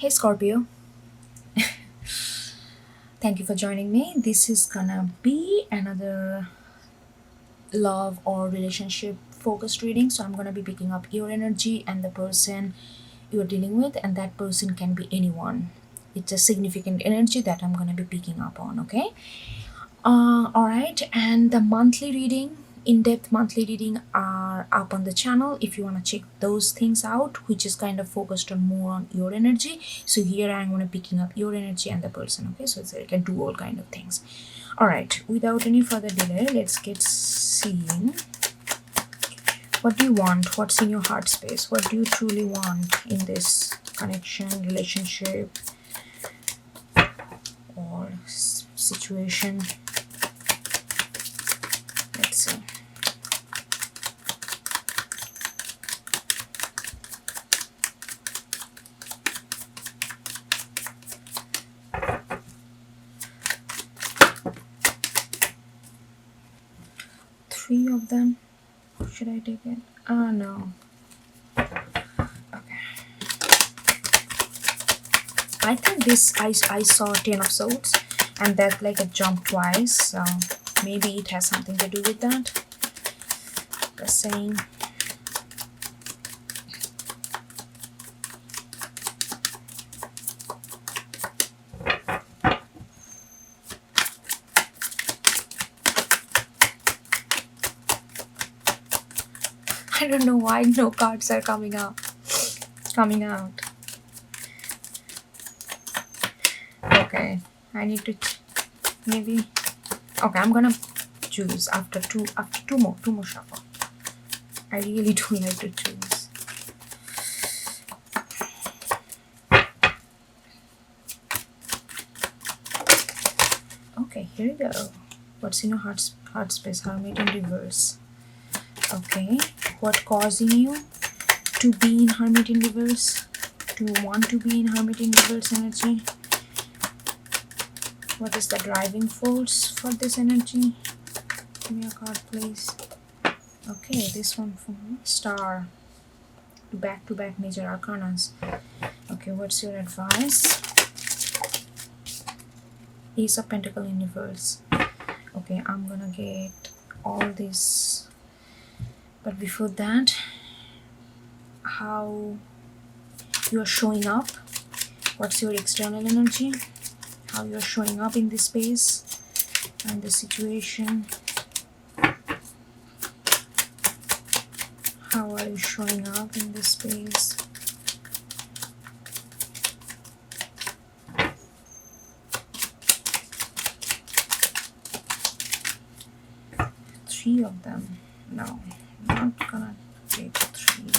Hey Scorpio, thank you for joining me. This is gonna be another love or relationship focused reading. So I'm gonna be picking up your energy and the person you're dealing with, and that person can be anyone. It's a significant energy that I'm gonna be picking up on, okay? Alright, and the monthly reading, in-depth monthly reading are up on the channel if you want to check those things out, which is kind of focused on more on your energy. So here I'm going to picking up your energy and the person, okay? So it's I can do all kind of things. Alright, without any further delay, let's get seeing. What do you want? What's in your heart space? What do you truly want in this connection, relationship, or situation? Let's see. Three of them. Should I take it? No. Okay. I think this I saw 10 of swords and that like a jump twice, so maybe it has something to do with that. The same. I don't know why no cards are coming out. Okay, I need to maybe. Okay, I'm gonna choose after two more shuffle. I really don't like to choose. Okay, here we go. What's in your heart space? Hermit in reverse. Okay, what causing you to be in Hermit in reverse? To want to be in Hermit in reverse energy? What is the driving force for this energy? Give me a card, please. Okay, this one from Star. Back-to-back major arcanas. Okay, what's your advice? Ace of Pentacle in reverse. Okay, I'm gonna get all this. But before that, how you are showing up? What's your external energy? How you're showing up in this space and this situation? How are you showing up in this space? Three of them. No, I'm not gonna take three.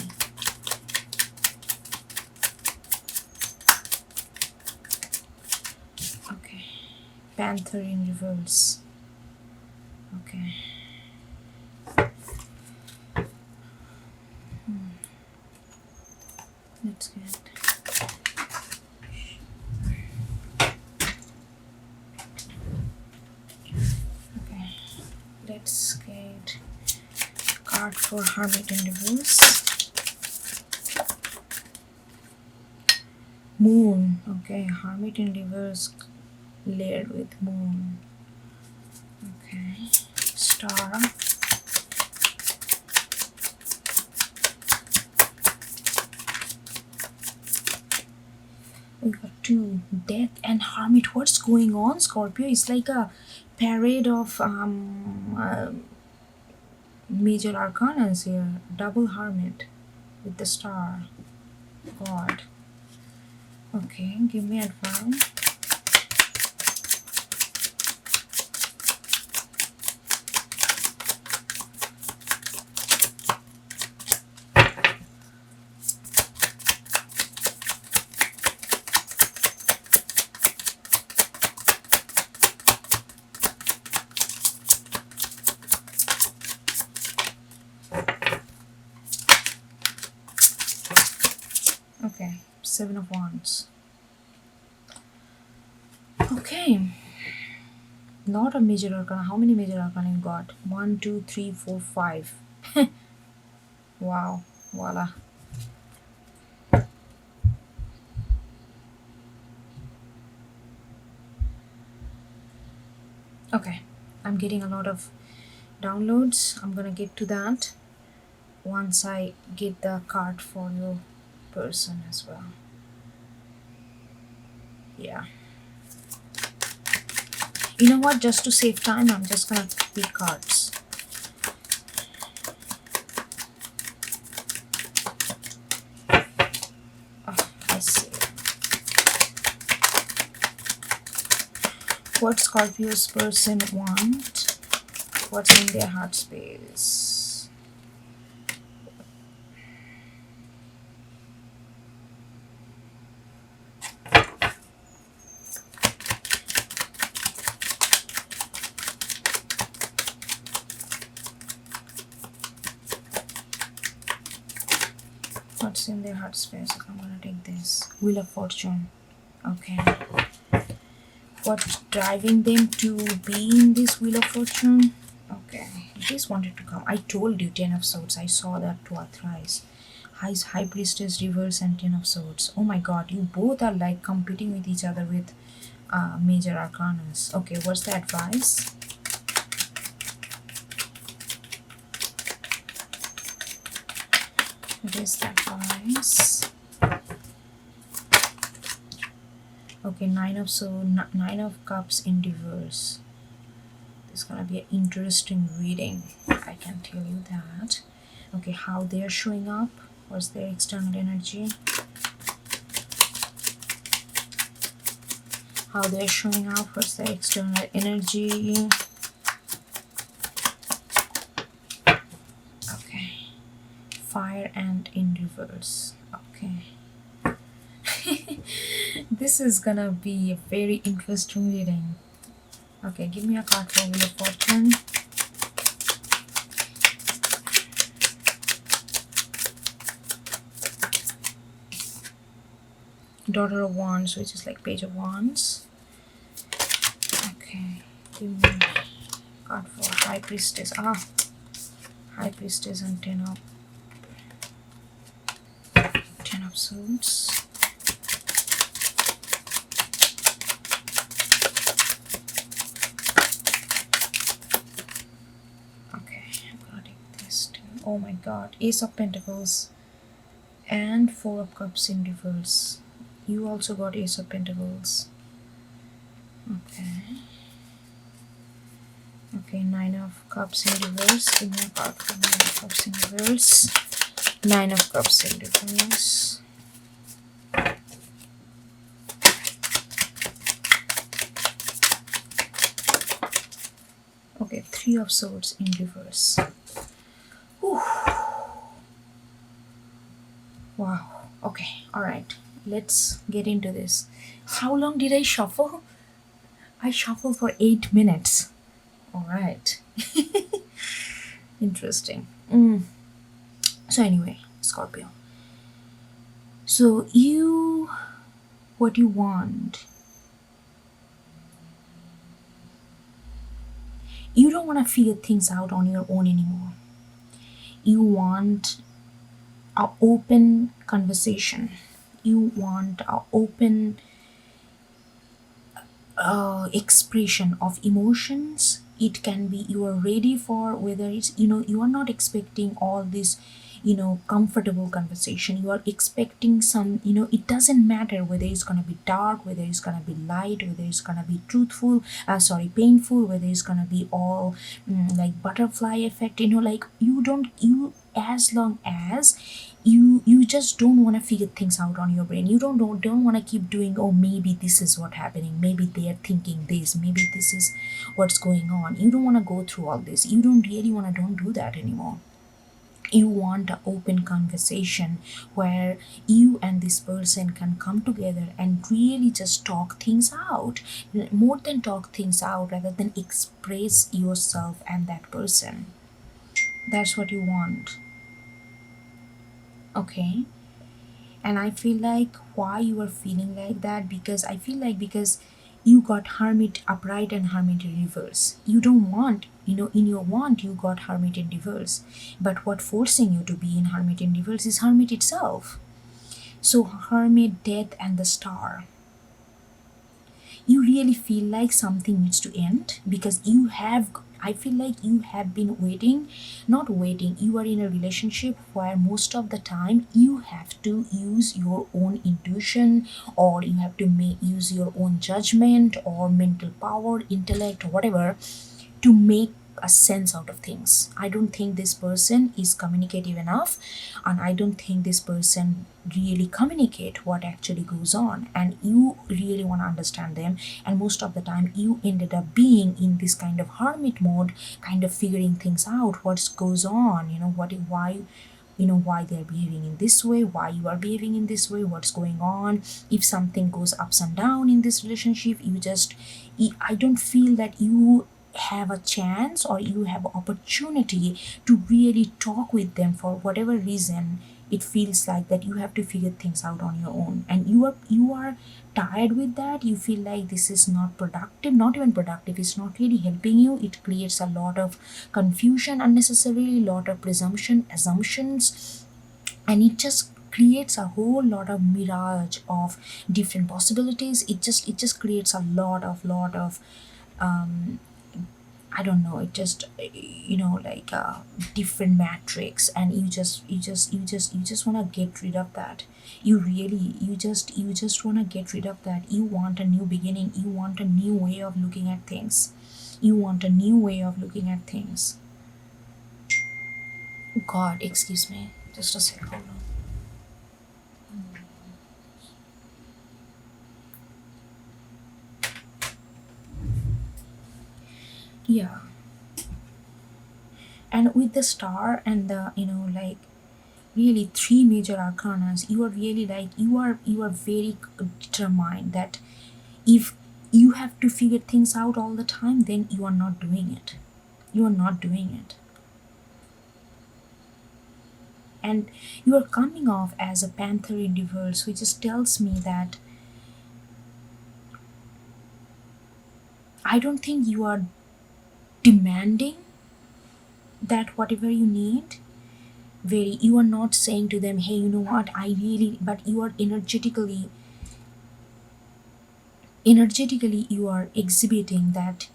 Okay, Panther in reverse. Okay. Let's get. Okay, let's get card for Hermit in reverse. Moon. Okay, Hermit in reverse layered with moon. Okay, Star. We got two, Death and Hermit. What's going on, Scorpio? It's like a parade of major arcanas here. Double Hermit with the Star. God. Okay, give me advice. Okay, Seven of Wands. Okay, not a major arcana. How many major arcana you got? 1, 2, 3, 4, 5. Wow, voila. Okay, I'm getting a lot of downloads. I'm gonna get to that once I get the card for your person as well. Yeah. You know what? Just to save time, I'm just gonna pick cards. Oh, I see. What Scorpio's person want? What's in their heart space? What's in their heart space? I'm gonna take this. Wheel of Fortune. Okay. What's driving them to be in this Wheel of Fortune? Okay. This wanted to come. I told you 10 of Swords. I saw that thrice. High Priestess, Reverse, and 10 of Swords. Oh my god, you both are like competing with each other with major arcanas. Okay, what's the advice? What is the advice? Okay, Nine of Cups in reverse. This is gonna be an interesting reading, I can tell you that. Okay, how they're showing up. What's their external energy? How they're showing up. What's their external energy? Okay. Fire and in reverse. Okay. This is gonna be a very interesting reading. Okay, give me a card for Wheel of Fortune. Daughter of Wands, which is like Page of Wands. Okay, give me a card for High Priestess. High Priestess and Ten of Swords. Oh my god, Ace of Pentacles and Four of Cups in reverse. You also got Ace of Pentacles. Okay. Okay, Nine of Cups in reverse. Give me a card for Nine of Cups in reverse. Nine of Cups in reverse. Okay, Three of Swords in reverse. Whew. Wow. Okay, alright. Let's get into this. How long did I shuffle? I shuffled for 8 minutes. Alright. Interesting. So anyway, Scorpio. So what you want. You don't want to figure things out on your own anymore. You want an open conversation. You want an open expression of emotions. It can be you are ready for, whether it's, you are not expecting all this, comfortable conversation. You are expecting some, it doesn't matter whether it's going to be dark, whether it's going to be light, whether it's going to be painful, whether it's going to be all like butterfly effect, like as long as you just don't want to figure things out on your brain. You don't want to keep doing, oh, maybe this is what's happening, maybe they're thinking this, maybe this is what's going on. You don't want to go through all this. You don't do that anymore. You want an open conversation where you and this person can come together and really just talk things out, more than talk things out, rather than express yourself and that person. That's what you want. Okay. And I feel like why you are feeling like that, because you got Hermit upright and Hermit in reverse. You don't want, in your want you got Hermit in reverse, but what forcing you to be in Hermit in reverse is Hermit itself. So Hermit, Death, and the Star. you really feel like something needs to end because I feel like you have been waiting, not waiting, you are in a relationship where most of the time you have to use your own intuition, or you have to use your own judgment or mental power, intellect, whatever, to make a sense out of things. I don't think this person is communicative enough, and I don't think this person really communicate what actually goes on, and you really want to understand them. And most of the time you ended up being in this kind of hermit mode, kind of figuring things out, what goes on, why, why they're behaving in this way, why you are behaving in this way, what's going on. If something goes ups and down in this relationship, I don't feel that you have a chance or you have opportunity to really talk with them. For whatever reason, it feels like that you have to figure things out on your own, and you are tired with that. You feel like this is not productive, not even productive, it's not really helping you. It creates a lot of confusion unnecessarily, lot of presumption, assumptions, and it just creates a whole lot of mirage of different possibilities. It just creates a lot of um I don't know, it just, like a different matrix, and you just want to get rid of that. You just want to get rid of that. You want a new beginning, you want a new way of looking at things. You want a new way of looking at things. God, excuse me, just a second, hold on. Yeah, and with the star and the, like, really three major arcanas, you are really like, you are very determined that if you have to figure things out all the time, then you are not doing it. You are not doing it. And you are coming off as a panther in reverse, which just tells me that I don't think you are demanding that whatever you need. Very, you are not saying to them, hey, you know what, I really, but you are energetically you are exhibiting that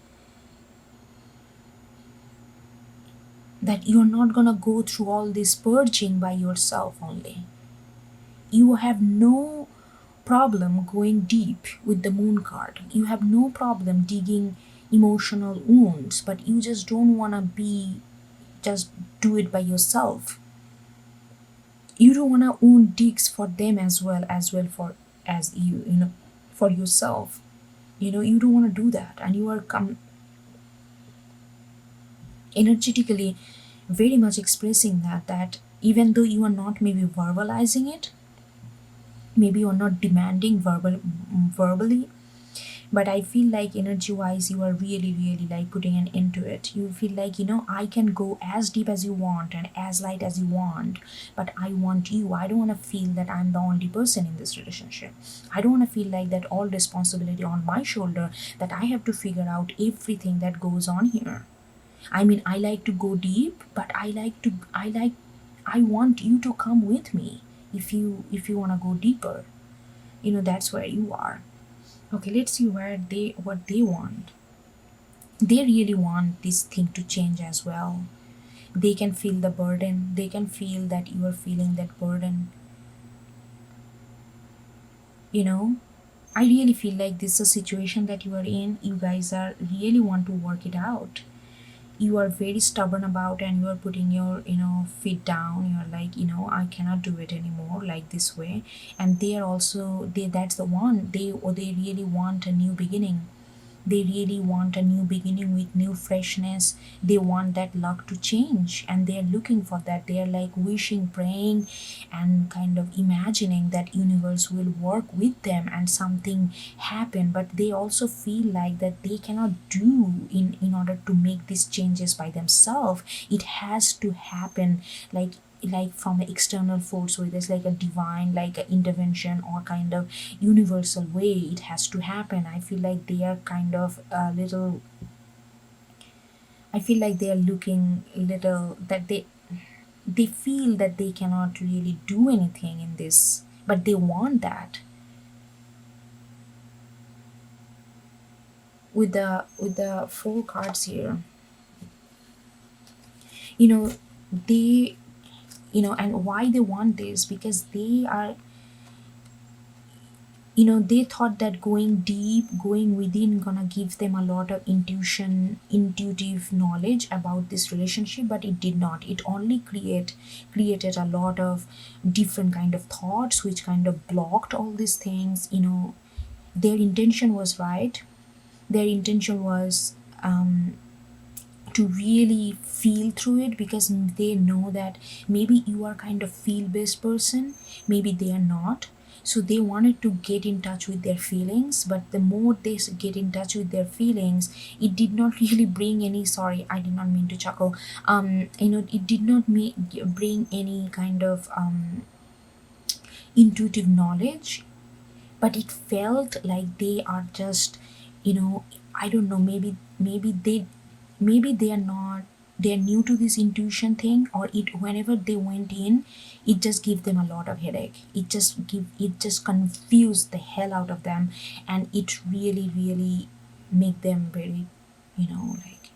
you're not gonna go through all this purging by yourself only. You have no problem going deep with the moon card. You have no problem digging emotional wounds, but you just don't wanna be just do it by yourself. You don't wanna wound digs for them as well for as for yourself. You don't wanna do that, and you are energetically very much expressing that even though you are not maybe verbalizing it, maybe you're not demanding verbally, but I feel like energy wise you are really like putting an end to it. You feel like, I can go as deep as you want and as light as you want, but I want you. I don't want to feel that I'm the only person in this relationship. I don't want to feel like that all responsibility on my shoulder, that I have to figure out everything that goes on here. I mean, I like to go deep, but I want you to come with me. If you want to go deeper, that's where you are. Okay, let's see what they want. They really want this thing to change as well. They can feel the burden. They can feel that you are feeling that burden. You know, I really feel like this is a situation that you are in. You guys are really want to work it out. You are very stubborn about, and you are putting your feet down. You are like, I cannot do it anymore like this way. And they are also, that's the one, they really want a new beginning. They really want a new beginning with new freshness. They want that luck to change, and they are looking for that. They are like wishing, praying, and kind of imagining that universe will work with them and something happen. But they also feel like that they cannot do in order to make these changes by themselves. It has to happen like from an external force, where there's like a divine, like an intervention or kind of universal way it has to happen. I feel like they are kind of a little, I feel like they are looking little that they feel that they cannot really do anything in this, but they want that. with the four cards here, you know, they, and why they want this, because they are, they thought that going deep, going within, gonna give them a lot of intuitive knowledge about this relationship, but it did not. It only created a lot of different kind of thoughts, which kind of blocked all these things. Their intention was right. Their intention was, to really feel through it, because they know that maybe you are kind of feel based person, maybe they are not. So they wanted to get in touch with their feelings, but the more they get in touch with their feelings, it did not really bring any, sorry, I did not mean to chuckle, it did not bring any kind of intuitive knowledge, but it felt like they are just, I don't know, maybe they are not, they're new to this intuition thing, or it, whenever they went in, it just gave them a lot of headache. It just confused the hell out of them, and it really really make them very, like,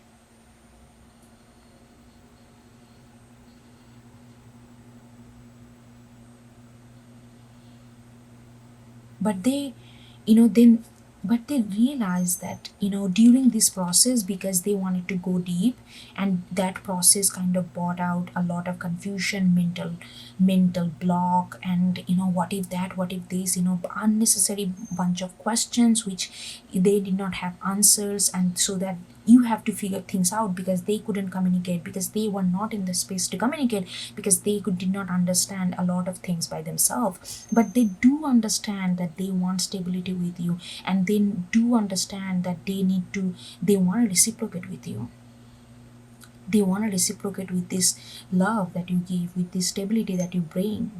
but they, then, but they realized that, during this process, because they wanted to go deep, and that process kind of brought out a lot of confusion, mental block, and, what if that, what if this, unnecessary bunch of questions which they did not have answers, and so that you have to figure things out, because they couldn't communicate, because they were not in the space to communicate, because did not understand a lot of things by themselves. But they do understand that they want stability with you, and they do understand that they want to reciprocate with you. They want to reciprocate with this love that you give, with this stability that you bring.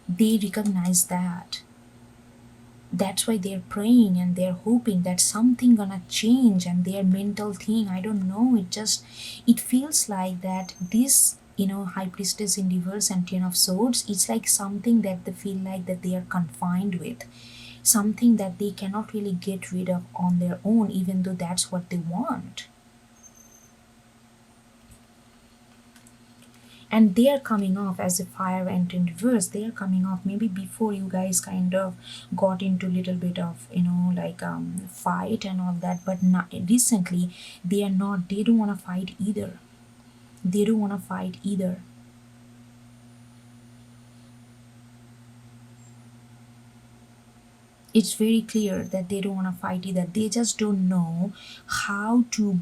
They recognize that. That's why they're praying, and they're hoping that something gonna change, and their mental thing, I don't know, it feels like that this, high priestess in reverse and 10 of swords, it's like something that they feel like that they are confined with, something that they cannot really get rid of on their own, even though that's what they want. And they are coming off as a fire went in reverse. They are coming off maybe before you guys kind of got into little bit of, like, fight and all that, but not recently. They don't want to fight either. They don't want to fight either. It's very clear that they don't want to fight either. They just don't know how to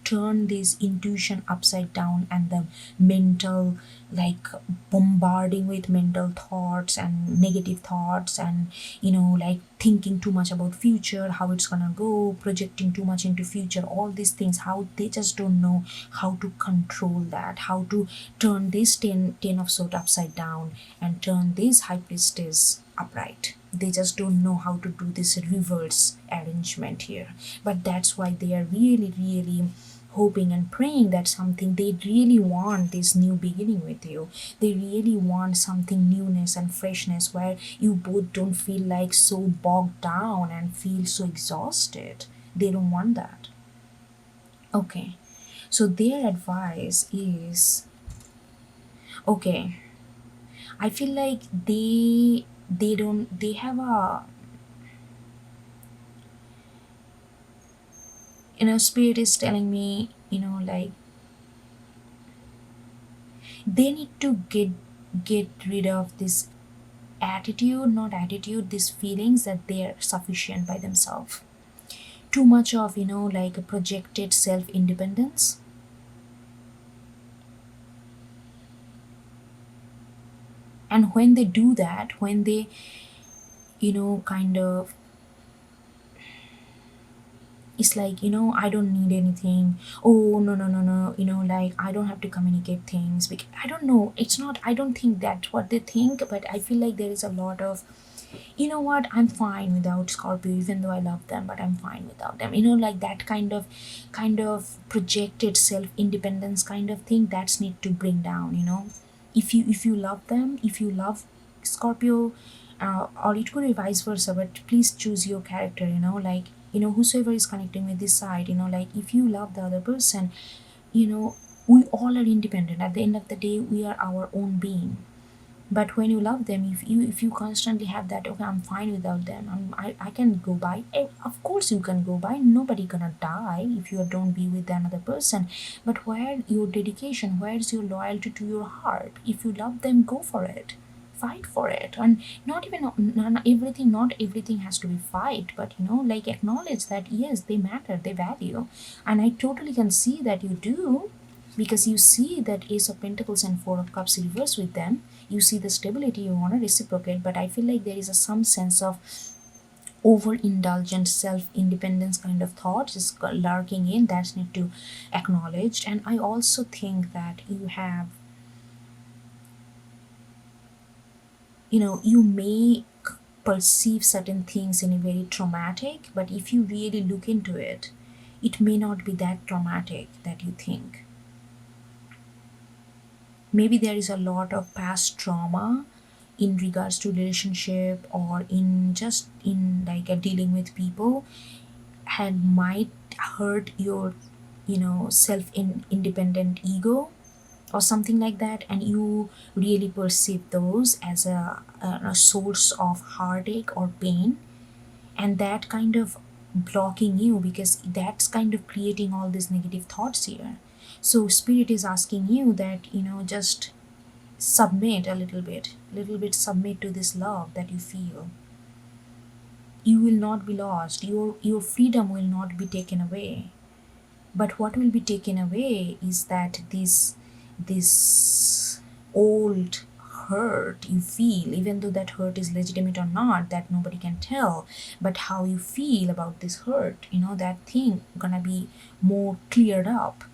turn this intuition upside down, and the mental, like, bombarding with mental thoughts and negative thoughts, and, like, thinking too much about future, how it's gonna go, projecting too much into future, all these things, how they just don't know how to control that, how to turn this 10 of swords upside down, and turn this high priestess upright. They just don't know how to do this reverse arrangement here. But that's why they are really really hoping and praying that something, they really want this new beginning with you. They really want something newness and freshness, where you both don't feel like so bogged down and feel so exhausted. They don't want that. Okay, so their advice is, okay, I feel like they have a, spirit is telling me, like, they need to get rid of this attitude, not attitude, these feelings that they are sufficient by themselves. Too much of, like, a projected self independence. And when they do that, when they, kind of, it's like, I don't need anything. Oh, no, no, no, no, like, I don't have to communicate things, because I don't know, it's not, I don't think that's what they think, but I feel like there is a lot of, what, I'm fine without Scorpio, even though I love them, but I'm fine without them, like that kind of projected self independence kind of thing, that's need to bring down. If you love them, if you love Scorpio, or it could be vice versa, but please choose your character, like, whosoever is connecting with this side, like if you love the other person, you know we all are independent. At the end of the day, we are our own being. But when you love them, if you constantly have that, okay, I'm fine without them, I can go by. Of course you can go by, nobody gonna die if you don't be with another person. But where your dedication, where's your loyalty to your heart? If you love them, go for it, fight for it. And not everything has to be fight, but like acknowledge that yes, they matter, they value. And I totally can see that you do, because you see that Ace of Pentacles and Four of Cups reverse with them. You see the stability, you want to reciprocate, but I feel like there is some sense of overindulgent self-independence kind of thought is lurking in, that's need to acknowledged. And I also think that you may perceive certain things in a very traumatic, but if you really look into it, it may not be that traumatic that you think. Maybe there is a lot of past trauma in regards to relationship, or in just in like a dealing with people, and might hurt your self independent ego or something like that, and you really perceive those as a source of heartache or pain, and that kind of blocking you, because that's kind of creating all these negative thoughts here. So spirit is asking you that just submit a little bit submit to this love that you feel. You will not be lost, your freedom will not be taken away. But what will be taken away is that this old hurt you feel, even though that hurt is legitimate or not, that nobody can tell, but how you feel about this hurt, that thing gonna be more cleared up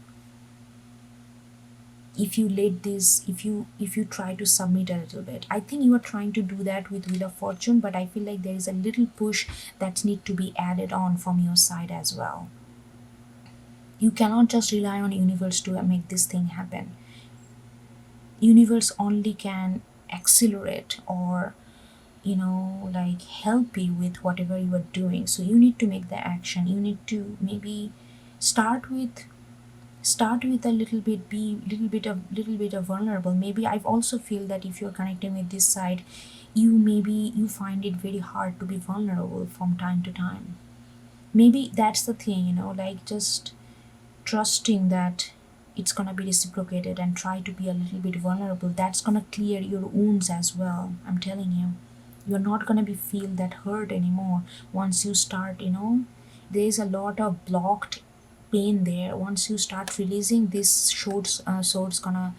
if you let this if you try to submit a little bit. I think you are trying to do that with Wheel of Fortune, but I feel like there is a little push that need to be added on from your side as well. You cannot just rely on universe to make this thing happen. Universe only can accelerate or like help you with whatever you are doing. So you need to make the action. You need to maybe start with a little bit of vulnerable. Maybe I've also feel that if you're connecting with this side, you find it very hard to be vulnerable from time to time. Maybe that's the thing, like just trusting that it's gonna be reciprocated and try to be a little bit vulnerable. That's gonna clear your wounds as well, I'm telling you. You're not gonna be feel that hurt anymore once you start, there's a lot of blocked pain there. Once you start releasing this swords gonna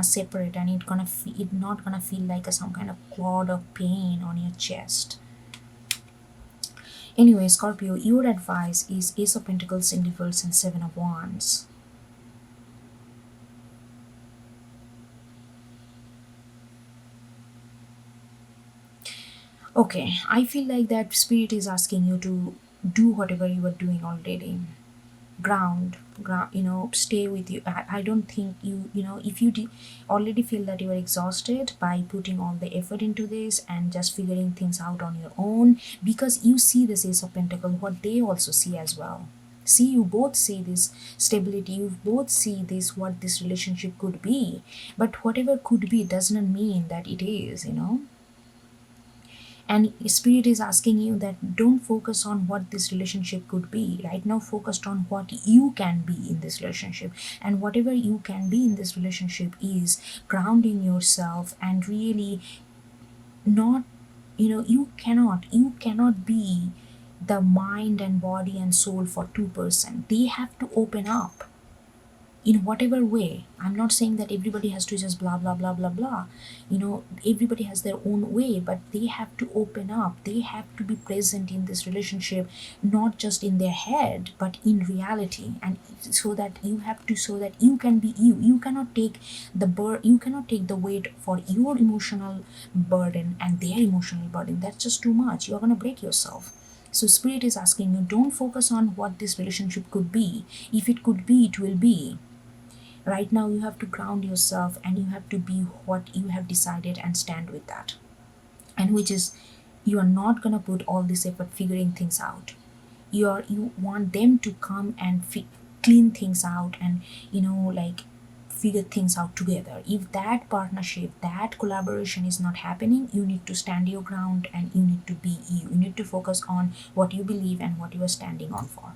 separate, and it not gonna feel like some kind of clod of pain on your chest. Anyway, Scorpio, your advice is Ace of Pentacles in reverse and Seven of Wands. Okay, I feel like that spirit is asking you to do whatever you are doing already. Ground, stay with you. I don't think if you already feel that you are exhausted by putting all the effort into this and just figuring things out on your own, because you see this Ace of Pentacle, what they also see as well. See, you both see this stability, you both see this, what this relationship could be. But whatever could be doesn't mean that it is. And spirit is asking you that don't focus on what this relationship could be right now, focused on what you can be in this relationship. And whatever you can be in this relationship is grounding yourself and really not, you cannot be the mind and body and soul for two-person. They have to open up in whatever way. I'm not saying that everybody has to just blah blah blah blah blah. Everybody has their own way, but they have to open up. They have to be present in this relationship, not just in their head but in reality. And so that you can be you. You cannot take the weight for your emotional burden and their emotional burden. That's just too much. You're going to break yourself. So spirit is asking you, don't focus on what this relationship could be. If it could be, it will be. Right now you have to ground yourself and you have to be what you have decided and stand with that. And which is, you are not going to put all this effort figuring things out. you want them to come and clean things out, and like figure things out together. If that partnership, that collaboration is not happening, you need to stand your ground, and you need to be you. You need to focus on what you believe and what you are standing up for.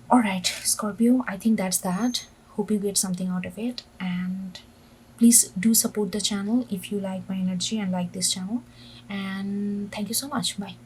All right, Scorpio, I think that's that. Hope you get something out of it, and please do support the channel if you like my energy and like this channel. And thank you so much. Bye.